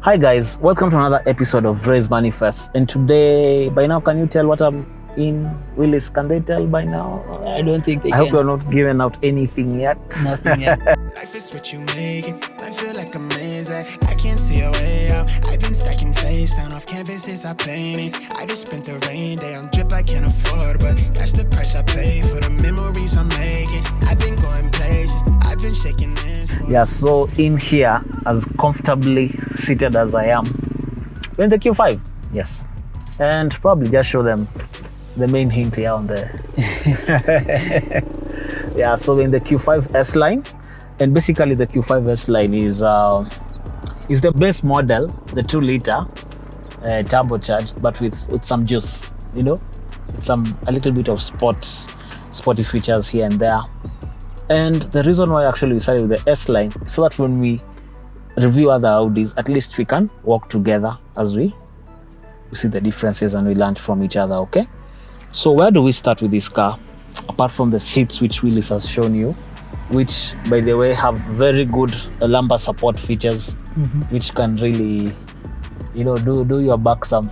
Hi guys, welcome to another episode of Raise Manifest. And today, by now, can you tell what I'm in? Willys, can they tell by now? I don't think they can. I hope you're not giving out anything yet. Nothing yet. Life is what you make it. I feel like a man's I can't see a way out. I've been stacking face down off canvases I painted. I just spent the rain day on drip I can't afford, but that's the price I pay for the memories I'm making. I've been going places. I've been shaking hands. Yeah, so in here, as comfortably seated as I am, we're in the Q5. Yes. And probably just show them the main hint here on the yeah, so in the Q5 S line, and basically the Q5 S line is the base model, the 2 liter turbocharged, but with some juice, you know, a little bit of sporty features here and there. And the reason why actually we started with the S line is so that when we review other Audis, at least we can work together as we see the differences and we learn from each other. Okay, so where do we start with this car, apart from the seats which Willys has shown you, which by the way have very good lumbar support features, which can really, you know, do your back some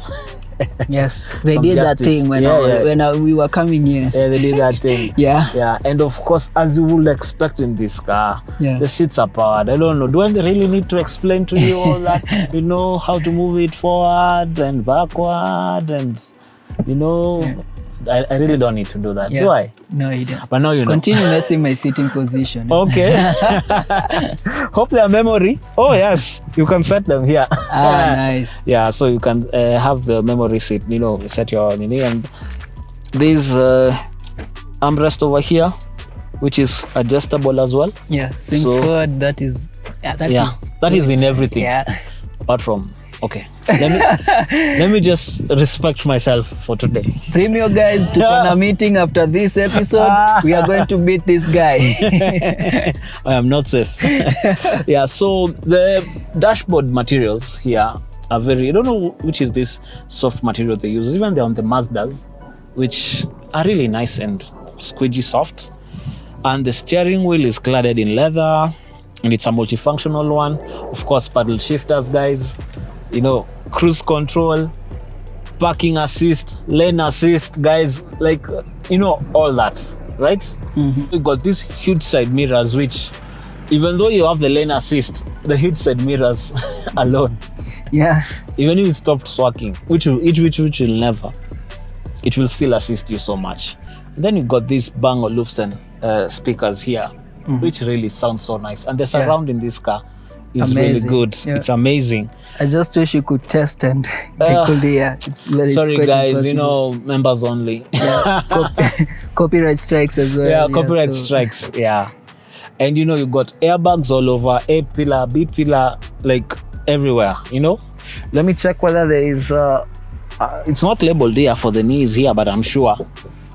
Yes, they some did justice. that thing when we were coming here. Yeah, they did that thing. Yeah. And of course, as you would expect in this car, Yeah. the seats are powered. I don't know, do I really need to explain to you all that? You know, how to move it forward and backward, and you know, Yeah. I really don't need to do that, Yeah. do I? No, you didn't. But now you know. Continue messing my sitting position. Okay. Hope their memory. Oh yes, you can set them here. Nice. Yeah, so you can have the memory seat, you know, set your nini, and there's armrest over here, which is adjustable as well. Yeah, swings So- forward. That is. That is in everything. Yeah. Apart from, okay, let me just respect myself for today. Premium guys, to a meeting after this episode. We are going to beat this guy. I am not safe. Yeah, so the dashboard materials here are very, I don't know which is this soft material they use. Even they're on the Mazdas, which are really nice and squidgy soft. And the steering wheel is cladded in leather, and it's a multifunctional one. Of course, paddle shifters, guys, you know, cruise control, parking assist, lane assist, guys, like, you know, all that, right? We got these huge side mirrors, which even though you have the lane assist, the huge side mirrors alone, Yeah. even if it stopped working, which will never, it will still assist you so much. And then you got these Bang & Olufsen speakers here, which really sound so nice, and the surround in this car is Amazing. really good. Yeah. It's amazing. I just wish you could test and they could hear. It's very Sorry quite guys, impossible. you know, members only. Yeah. Copyright strikes as well. Yeah, copyright so- strikes. Yeah, and you know, you got airbags all over, A pillar, B pillar, like everywhere. You know, let me check whether there is. It's not labeled here for the knees here, but I'm sure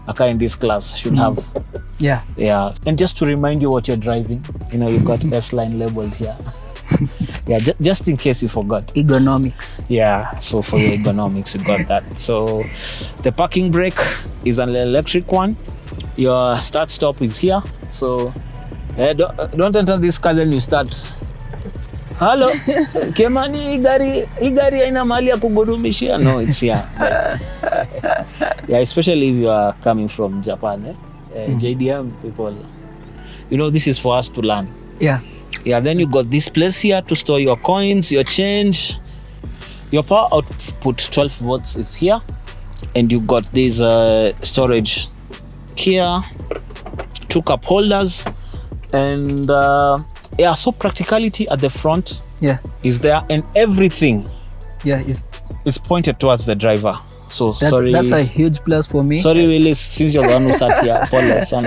a car in this class should have. Yeah. Yeah, and just to remind you what you're driving, you know, you've got S line labeled here. Yeah, just in case you forgot. Ergonomics. Yeah, so for your ergonomics, you got that. So the parking brake is an electric one. Your start stop is here. So don't enter this car, then you start. Hello, Kemani, hii gari haina mahali ya kugurumishia. No, it's here. Yeah, especially if you are coming from Japan, JDM people. You know, this is for us to learn. Yeah. Yeah, then you got this place here to store your coins, your change. Your power output 12 volts is here, and you got this storage here, 2 cup holders, and yeah, so practicality at the front Yeah. is there, and everything Yeah. is pointed towards the driver. So That's a huge plus for me. sorry Willys, since you're the one who sat here, Paul, son.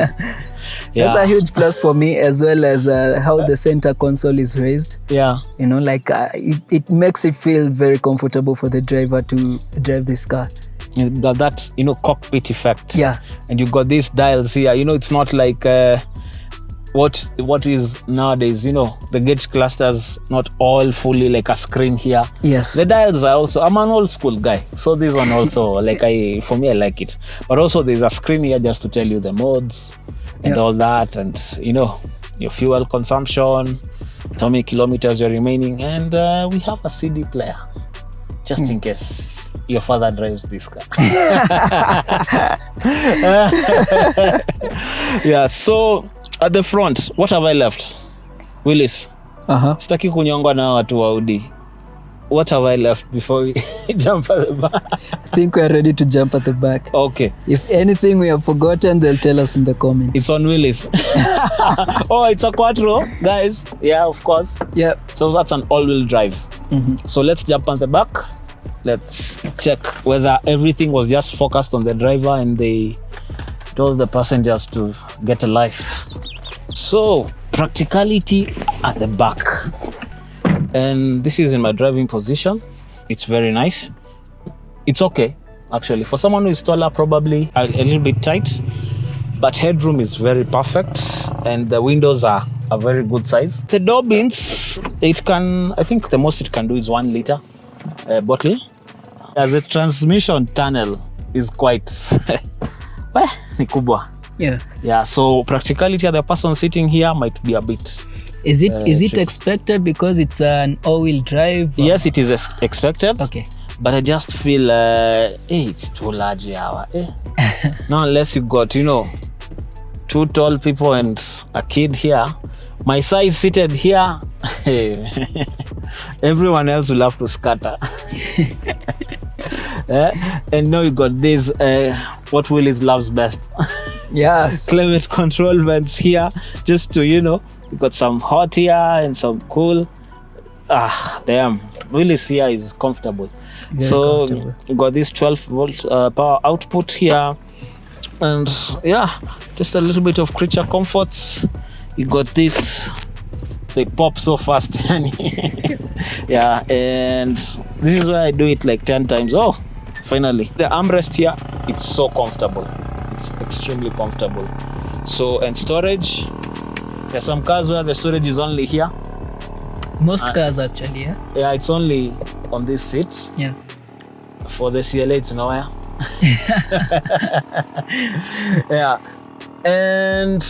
That's a huge plus for me, as well as how the center console is raised. Yeah. You know, like it makes it feel very comfortable for the driver to drive this car. You got that, you know, cockpit effect. Yeah. And you got these dials here. You know, it's not like what is nowadays, you know, the gauge clusters not all fully like a screen here. Yes. The dials are also, I'm an old school guy, so this one also like for me I like it. But also there's a screen here just to tell you the modes and all that, and you know, your fuel consumption, how many kilometers you're remaining, and we have a CD player just in case your father drives this car. Yeah, so at the front, what have I left? Willys, sitaki kunyongwa na watu wa Audi. What have I left before we jump at the back? I think we are ready to jump at the back. Okay. If anything we have forgotten, they'll tell us in the comments. It's on Willys. Oh, it's a quattro, guys. Yeah, of course. Yeah. So that's an all-wheel drive. So let's jump on the back. Let's check whether everything was just focused on the driver and they told the passengers to get a life. So, practicality at the back. And this is in my driving position. It's very nice. It's okay, actually. For someone who is taller, probably a little bit tight, but headroom is very perfect and the windows are a very good size. The door bins, it can, I think the most it can do is 1 liter bottle. As a transmission tunnel is quite ni kubwa. Yeah, so practicality of the person sitting here might be a bit. Is it expected because it's an all-wheel drive? Yes, it is expected. Okay. But I just feel it's too large hour. Now unless you got, 2 tall people and a kid here, my size seated here, everyone else will have to scatter. And now you got this, what Willys loves best. Yes. Climate control vents here, just to, you got some hot here and some cool. Damn. Willys here is comfortable. Very comfortable. You got this 12 volt power output here. And yeah, just a little bit of creature comforts. You got this, they pop so fast. Yeah, and this is why I do it like 10 times. Oh, finally. The armrest here, it's so comfortable. It's extremely comfortable. So, and storage, there's some cars where the storage is only here. Most cars actually, yeah? Yeah, it's only on this seat. Yeah. For the CLA, it's nowhere. Yeah. And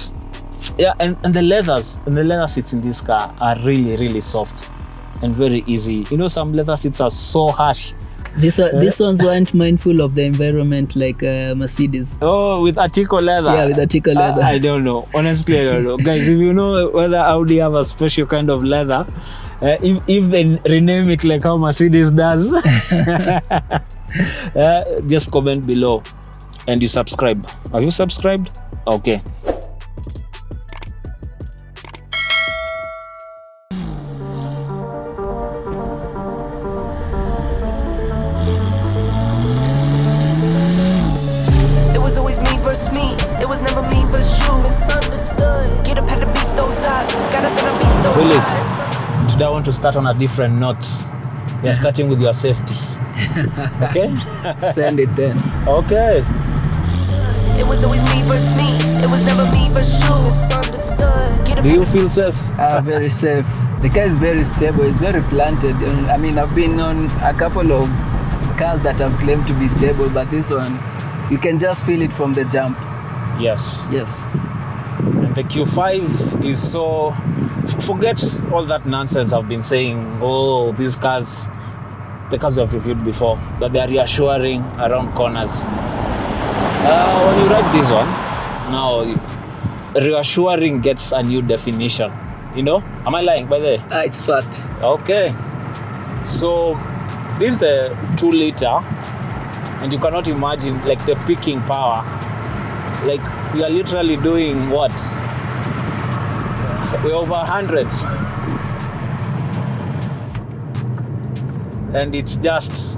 the leather seats in this car are really, really soft and very easy. Some leather seats are so harsh. These ones weren't mindful of the environment like Mercedes. Oh, with Artico leather. Yeah, with Artico leather. I don't know. Honestly, I don't know. Guys, if you know whether Audi have a special kind of leather, if they rename it like how Mercedes does, just comment below and you subscribe. Have you subscribed? Okay. Willys, today I want to start on a different note. You're starting with your safety. Okay? Send it then. Okay. It was always me versus me. It was never me versus you. Misunderstood. Do you feel safe? Very safe. The car is very stable. It's very planted. I mean, I've been on a couple of cars that have claimed to be stable, but this one, you can just feel it from the jump. Yes. Yes. And the Q5 is so... Forget all that nonsense I've been saying. Oh, these cars, the cars we've reviewed before, that they are reassuring around corners. When you ride this one, now reassuring gets a new definition. Am I lying by the way? It's fact. Okay. So this is the 2 liter, and you cannot imagine like the peaking power. Like we are literally doing what? We're over 100. And it's just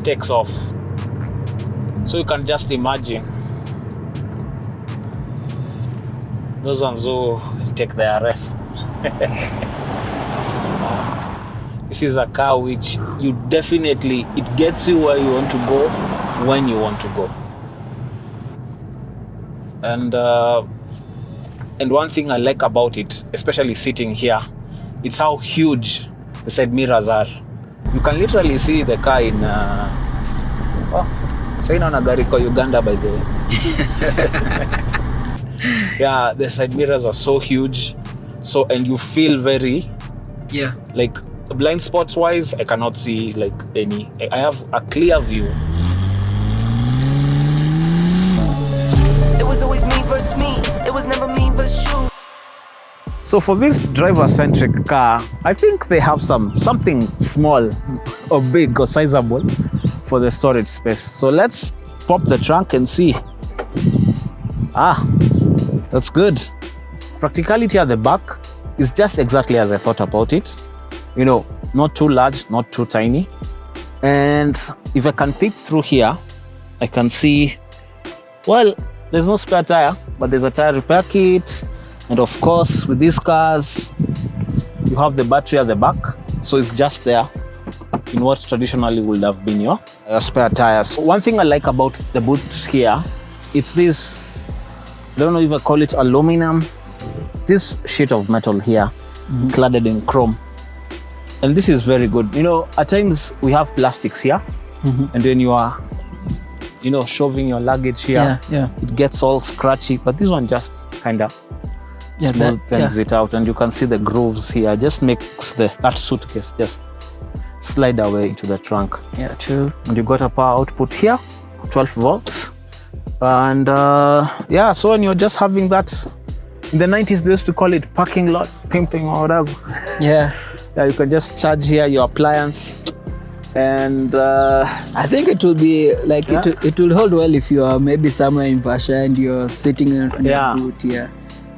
takes off. So you can just imagine those ones who take their rest. This is a car which you definitely, it gets you where you want to go when you want to go. And one thing I like about it, especially sitting here, it's how huge the side mirrors are. You can literally see the car in say na gari kwa Uganda by the way. Yeah, the side mirrors are so huge. So, and you feel very, Yeah. like, blind spots wise, I cannot see like any. I have a clear view. It was always me versus me. It was never me versus you. So for this driver-centric car, I think they have something small or big or sizable for the storage space. So let's pop the trunk and see. That's good. Practicality at the back is just exactly as I thought about it. You know, not too large, not too tiny. And if I can peek through here, I can see, well, there's no spare tire, but there's a tire repair kit. And of course, with these cars, you have the battery at the back. So it's just there in what traditionally would have been your spare tires. One thing I like about the boot here, it's this, I don't know if I call it aluminum, this sheet of metal here, cladded in chrome. And this is very good. You know, at times we have plastics here, and when you are, you know, shoving your luggage here, it gets all scratchy, but this one just kind of smooths it out, and you can see the grooves here. Just makes that suitcase just slide away into the trunk. Yeah, true. And you got a power output here, 12 volts. And so when you're just having that, in the 90s they used to call it parking lot pimping or whatever. Yeah, you can just charge here your appliance. And I think it will be like it will hold well if you are maybe somewhere in Vasha and you're sitting on your boot.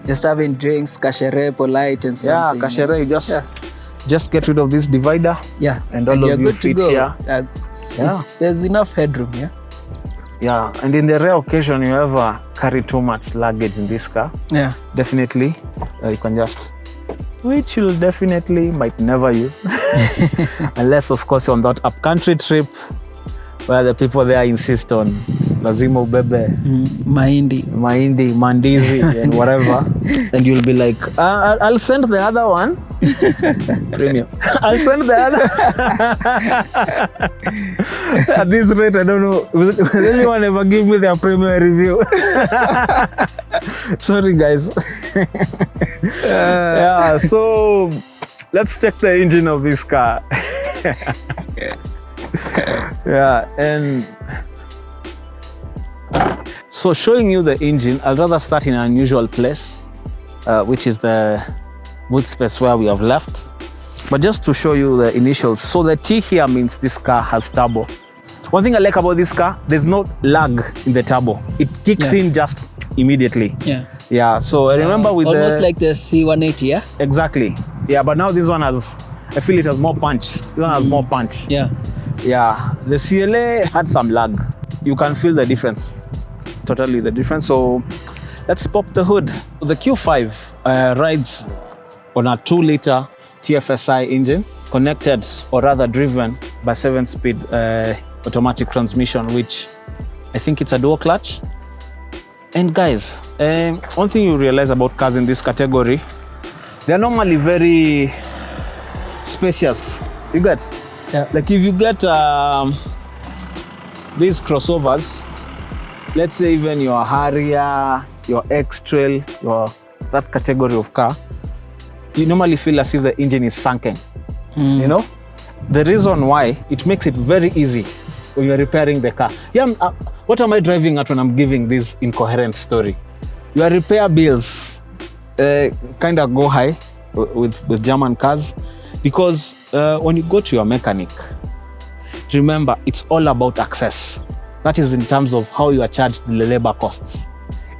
Just having drinks, kashere, polite and something. Kashere, you just get rid of this divider. And all of you fit here. There's enough headroom, and in the rare occasion you ever carry too much luggage in this car, definitely you can just, which you'll definitely might never use, unless of course you're on that upcountry trip where the people there insist on lazima ubebe mahindi, mandizi and whatever, and you'll be like, I'll send the other one. Premium. I'll send the other. At this rate, I don't know. Will anyone ever give me their premium review? Sorry, guys. So let's check the engine of this car. And so showing you the engine, I'd rather start in an unusual place, which is the boot space where we have left. But just to show you the initials, so the T here means this car has turbo. One thing I like about this car, there's no lag in the turbo. It kicks in just immediately. So I remember with almost like the C180, Exactly. But now this one has, I feel it has more punch. This one has more punch. The CLA had some lag. You can feel the difference. Totally the difference. So let's pop the hood. The Q5 rides on a 2-liter TFSI engine, connected or rather driven by 7-speed automatic transmission, which I think it's a dual clutch. And guys, one thing you realize about cars in this category, they're normally very spacious. You get? Like if you get these crossovers, let's say even your Harrier, your X-Trail, that category of car, you normally feel as if the engine is sunken. You know? The reason why, it makes it very easy when you're repairing the car. What am I driving at when I'm giving this incoherent story? Your repair bills kind of go high with German cars, because when you go to your mechanic, remember, it's all about access. That is in terms of how you are charged the labor costs.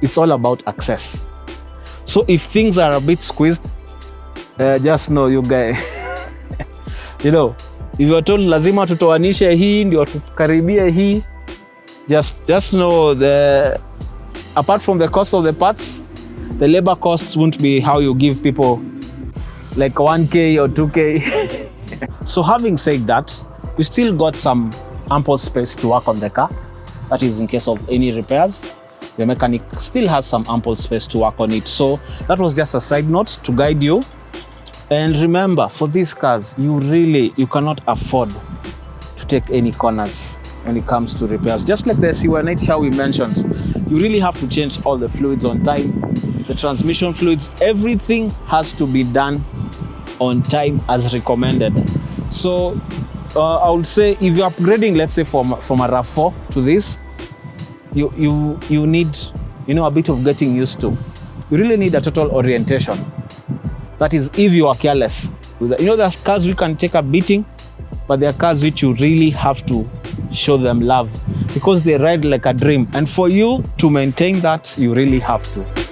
It's all about access. So if things are a bit squeezed, just know you guys, you know, if you're told lazima tutoanishe hii ndio tukaribie hii, just know apart from the cost of the parts, the labor costs won't be how you give people like 1K or 2K. So having said that, we still got some ample space to work on the car. That is in case of any repairs. The mechanic still has some ample space to work on it. So that was just a side note to guide you. And remember, for these cars, you cannot afford to take any corners when it comes to repairs. Just like the C180 how we mentioned, you really have to change all the fluids on time. the transmission fluids, everything has to be done on time as recommended. So I would say if you're upgrading, let's say from a RAV4 to this, you need, you know, a bit of getting used to. You really need a total orientation. That is, if you are careless with that. You know, there's cars we can take a beating, but there are cars which you really have to show them love because they ride like a dream. And for you to maintain that, you really have to.